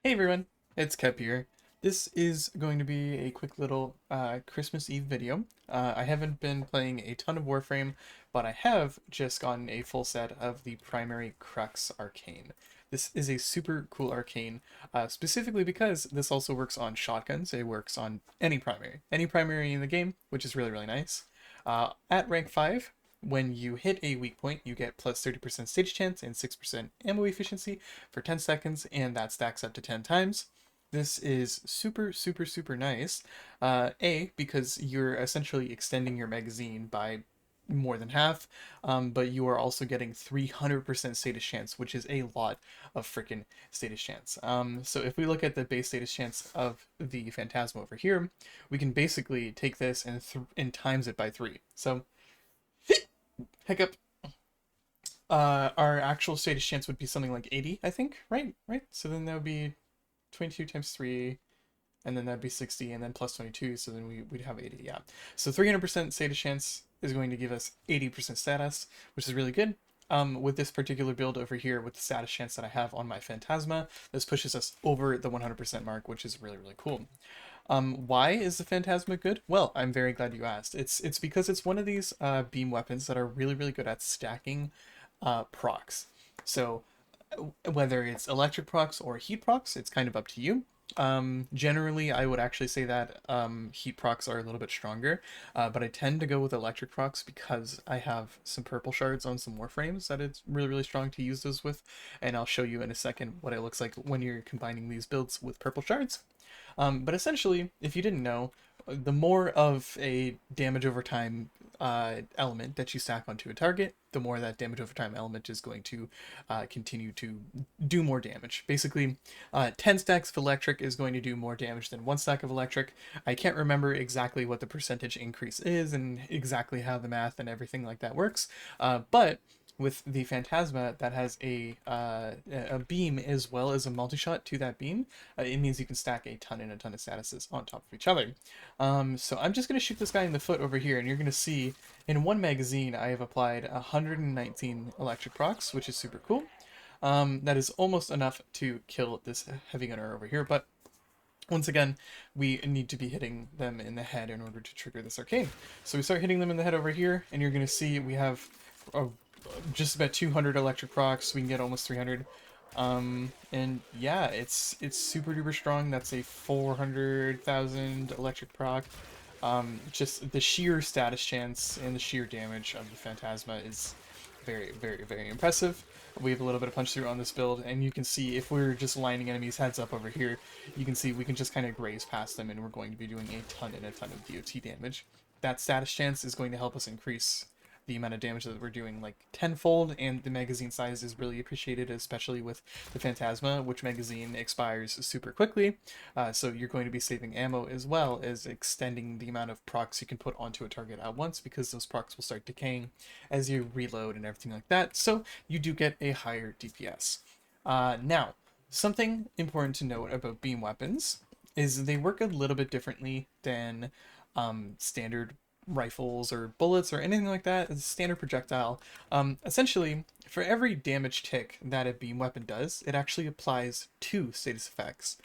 Hey everyone, it's Kep here. This is going to be a quick little Christmas Eve video. I haven't been playing a ton of Warframe, but I have just gotten a full set of the primary Crux arcane. This is a super cool arcane, specifically because this also works on shotguns. It works on any primary in the game, which is really, really nice. At rank 5, when you hit a weak point, you get plus 30% stage chance and 6% ammo efficiency for 10 seconds, and that stacks up to 10 times. This is super, super, super nice. Because you're essentially extending your magazine by more than half, but you are also getting 300% status chance, which is a lot of freaking status chance. So if we look at the base status chance of the Phantasma over here, we can basically take this and times it by 3. So, hiccup. Our actual status chance would be something like 80, I think, right? Right? So then that would be 22 times 3, and then that'd be 60, and then plus 22, so then we'd have 80, yeah. So 300% status chance is going to give us 80% status, which is really good. With this particular build over here, with the status chance that I have on my Phantasma, this pushes us over the 100% mark, which is really, really cool. Why is the Phantasma good? Well, I'm very glad you asked. It's because it's one of these beam weapons that are really, really good at stacking procs. So whether it's electric procs or heat procs, it's kind of up to you. Generally, I would actually say that heat procs are a little bit stronger, but I tend to go with electric procs because I have some purple shards on some warframes that it's really, really strong to use those with, and I'll show you in a second what it looks like when you're combining these builds with purple shards. But essentially, if you didn't know, the more of a damage over time element that you stack onto a target, the more that damage over time element is going to continue to do more damage. Basically, 10 stacks of electric is going to do more damage than 1 stack of electric. I can't remember exactly what the percentage increase is and exactly how the math and everything like that works, but with the Phantasma that has a beam as well as a multi-shot to that beam, it means you can stack a ton and a ton of statuses on top of each other. So I'm just going to shoot this guy in the foot over here, and you're going to see in one magazine I have applied 119 electric procs, which is super cool. That is almost enough to kill this heavy gunner over here, but once again, we need to be hitting them in the head in order to trigger this arcane. So we start hitting them in the head over here, and you're going to see we have just about 200 electric procs. We can get almost 300. And yeah, it's super duper strong. That's a 400,000 electric proc. Just the sheer status chance and the sheer damage of the Phantasma is very, very, very impressive. We have a little bit of punch through on this build, and you can see if we're just lining enemies heads up over here, you can see we can just kind of graze past them, and we're going to be doing a ton and a ton of DOT damage. That status chance is going to help us increase the amount of damage that we're doing like tenfold, and the magazine size is really appreciated, especially with the Phantasma, which magazine expires super quickly, so you're going to be saving ammo as well as extending the amount of procs you can put onto a target at once, because those procs will start decaying as you reload and everything like that, so you do get a higher DPS. Now, something important to note about beam weapons is they work a little bit differently than standard rifles or bullets or anything like that. It's a standard projectile. Essentially, for every damage tick that a beam weapon does, it actually applies 2 status effects.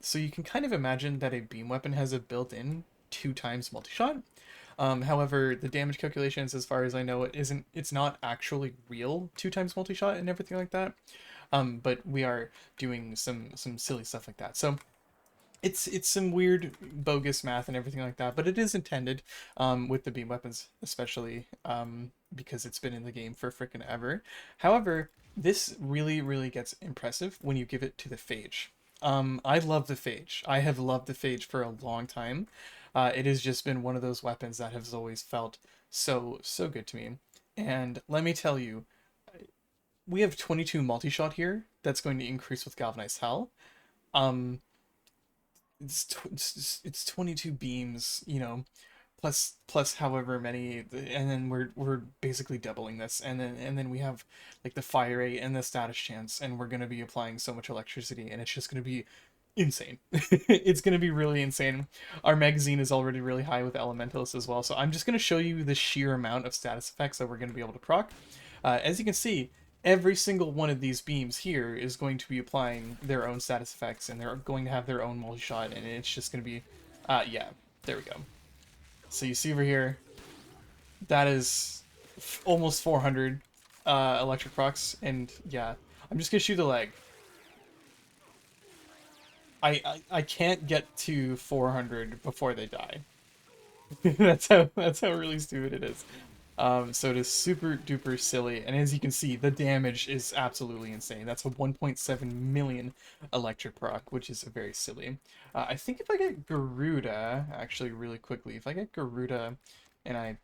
So you can kind of imagine that a beam weapon has a built-in 2 times multi-shot. However, the damage calculations, as far as I know, it's not actually real 2 times multi-shot and everything like that. But we are doing some silly stuff like that. So it's some weird bogus math and everything like that, but it is intended, with the beam weapons especially, because it's been in the game for freaking ever. However, this really, really gets impressive when you give it to the Phage. I love the Phage. I have loved the Phage for a long time. It has just been one of those weapons that has always felt so, so good to me. And let me tell you, we have 22 multi-shot here that's going to increase with Galvanized Hell. Um, it's 22 beams, plus however many, and then we're basically doubling this, and then we have like the fire rate and the status chance, and we're going to be applying so much electricity, and it's just going to be insane. It's going to be really insane. Our magazine is already really high with elementals as well, so I'm just going to show you the sheer amount of status effects that we're going to be able to proc. As you can see, every single one of these beams here is going to be applying their own status effects, and they're going to have their own multi-shot, and it's just going to be, yeah, there we go. So you see over here, that is almost 400 electric procs, and yeah, I'm just going to shoot the leg. I can't get to 400 before they die. that's how really stupid it is. So it is super duper silly, and as you can see, the damage is absolutely insane. That's a 1.7 million electric proc, which is very silly. I think if I get Garuda, actually really quickly, if I get Garuda and I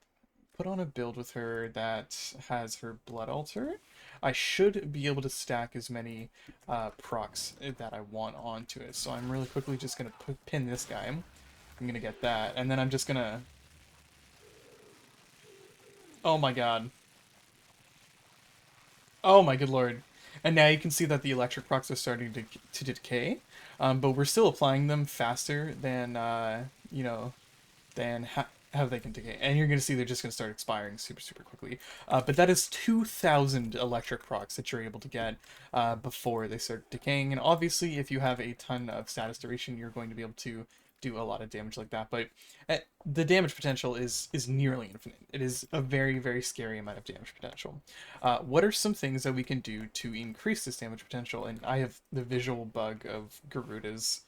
put on a build with her that has her Blood Altar, I should be able to stack as many procs that I want onto it. So I'm really quickly just going to pin this guy. I'm going to get that, and then I'm just going to... Oh my god. Oh my good lord. And now you can see that the electric procs are starting to decay, but we're still applying them faster than, you know, than how they can decay. And you're going to see they're just going to start expiring super, super quickly. But that is 2,000 electric procs that you're able to get before they start decaying. And obviously, if you have a ton of status duration, you're going to be able to do a lot of damage like that. But the damage potential is nearly infinite. It is a very, very scary amount of damage potential. What are some things that we can do to increase this damage potential? And I have the visual bug of Garuda's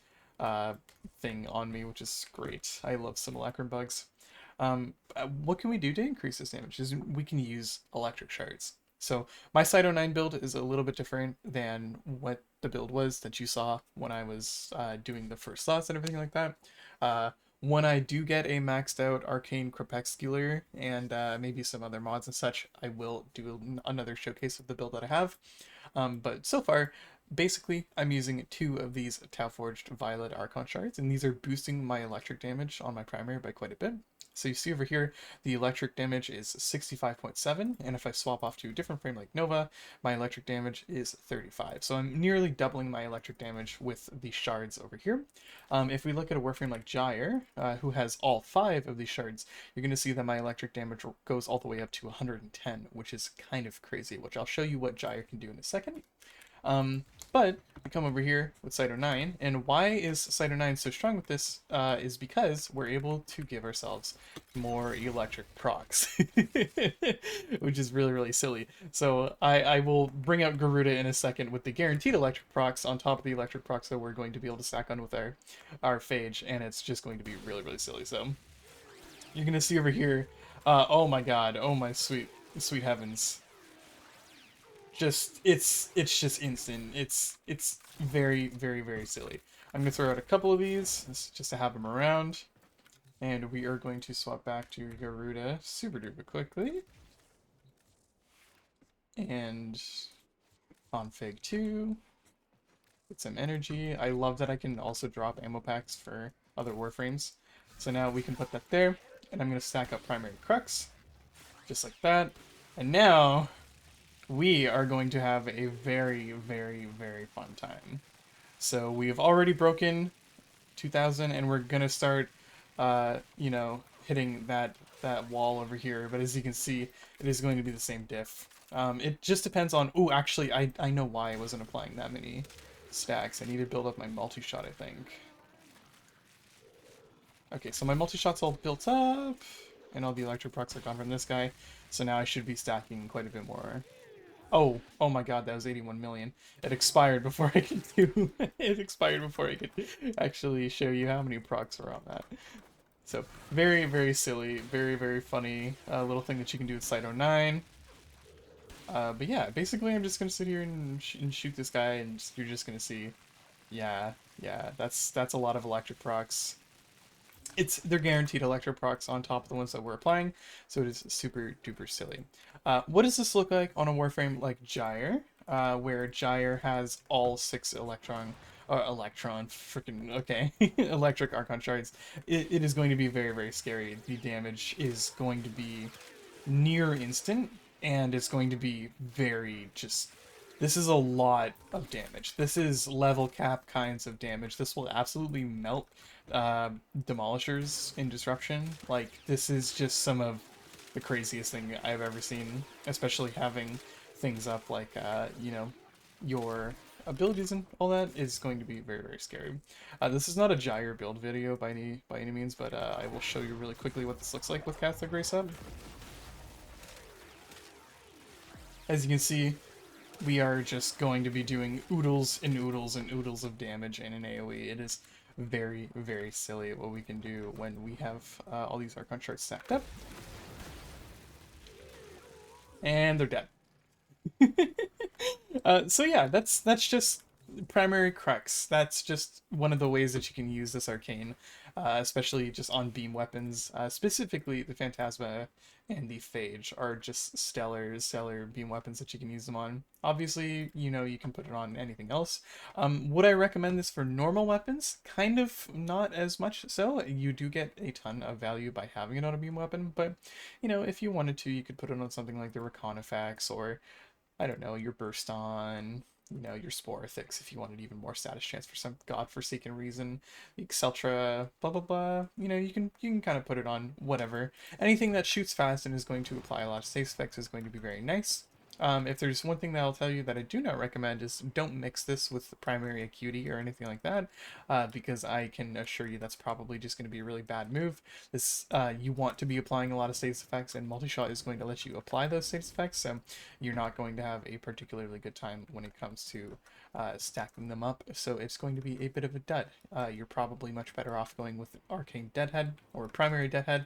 thing on me, which is great. I love simulacrum bugs. What can we do to increase this damage? Is we can use electric shards. So my Cyto 9 build is a little bit different than what the build was that you saw when I was doing the first slots and everything like that. When I do get a maxed out Arcane Crepuscular and maybe some other mods and such, I will do another showcase of the build that I have. But so far, basically, I'm using 2 of these Tau Forged Violet Archon shards, and these are boosting my electric damage on my primary by quite a bit. So you see over here, the electric damage is 65.7, and if I swap off to a different frame like Nova, my electric damage is 35. So I'm nearly doubling my electric damage with the shards over here. If we look at a warframe like Gyre, who has all 5 of these shards, you're going to see that my electric damage goes all the way up to 110, which is kind of crazy, which I'll show you what Gyre can do in a second. But we come over here with Cyto 9, and why is Cyto 9 so strong with this is because we're able to give ourselves more electric procs, which is really, really silly. So I will bring out Garuda in a second with the guaranteed electric procs on top of the electric procs that we're going to be able to stack on with our Phage, and it's just going to be really, really silly. So you're going to see over here, oh my god, oh my sweet heavens. It's just instant. It's very, very, very silly. I'm gonna throw out a couple of these just to have them around, and we are going to swap back to Garuda super duper quickly. And on Fig 2, get some energy. I love that I can also drop ammo packs for other warframes. So now we can put that there, and I'm gonna stack up primary Crux, just like that. And now we are going to have a very, very, very fun time. So we have already broken 2,000, and we're gonna start, you know, hitting that wall over here. But as you can see, it is going to be the same diff. It just depends on. Oh, actually, I know why I wasn't applying that many stacks. I need to build up my multi-shot, I think. Okay, so my multi-shot's all built up, and all the electric procs are gone from this guy. So now I should be stacking quite a bit more. Oh my god, that was 81 million. It expired before I could do... it expired before I could actually show you how many procs are on that. So, very, very silly, very, very funny little thing that you can do with Cyto 9. But yeah, basically I'm just going to sit here and shoot this guy, and you're just going to see... Yeah, that's a lot of electric procs. They're guaranteed electro procs on top of the ones that we're applying, so it is super duper silly. What does this look like on a warframe like Gyre, where Gyre has all 6 electric Archon shards? It is going to be very, very scary. The damage is going to be near instant, and it's going to be very just... This is a lot of damage. This is level cap kinds of damage. This will absolutely melt Demolishers in Disruption. Like, this is just some of the craziest thing I've ever seen, especially having things up like, you know, your abilities and all that is going to be very, very scary. This is not a gyre build video by any means, but I will show you really quickly what this looks like with Catholic Race up. As you can see, we are just going to be doing oodles and oodles and oodles of damage in an AoE. It is very, very silly what we can do when we have all these Archon shards stacked up. And they're dead. So yeah, that's just primary Crux. That's just one of the ways that you can use this arcane, especially just on beam weapons. Specifically, the Phantasma and the Phage are just stellar beam weapons that you can use them on. Obviously, you know, you can put it on anything else. Would I recommend this for normal weapons? Kind of not as much so. You do get a ton of value by having it on a beam weapon, but, you know, if you wanted to, you could put it on something like the Reconifax or I don't know, your burst on, you know, your Sporithix if you wanted even more status chance for some godforsaken reason. The Exceltra, blah blah blah. You know, you can kind of put it on whatever. Anything that shoots fast and is going to apply a lot of status effects is going to be very nice. If there's one thing that I'll tell you that I do not recommend is don't mix this with the primary acuity or anything like that, because I can assure you that's probably just going to be a really bad move. This you want to be applying a lot of status effects, and multi-shot is going to let you apply those status effects, so you're not going to have a particularly good time when it comes to stacking them up. So it's going to be a bit of a dud. You're probably much better off going with Arcane Deadhead or Primary Deadhead,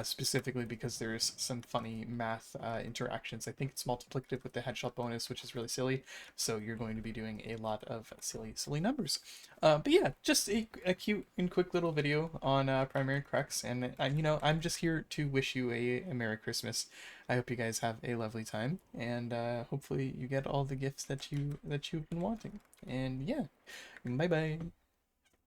specifically because there's some funny math interactions. I think it's multiplicative with the headshot bonus, which is really silly. So you're going to be doing a lot of silly numbers. But yeah, just a cute and quick little video on Primary Crux, and you know, I'm just here to wish you a Merry Christmas. I hope you guys have a lovely time, and hopefully you get all the gifts that you've been wanting. And yeah, bye bye.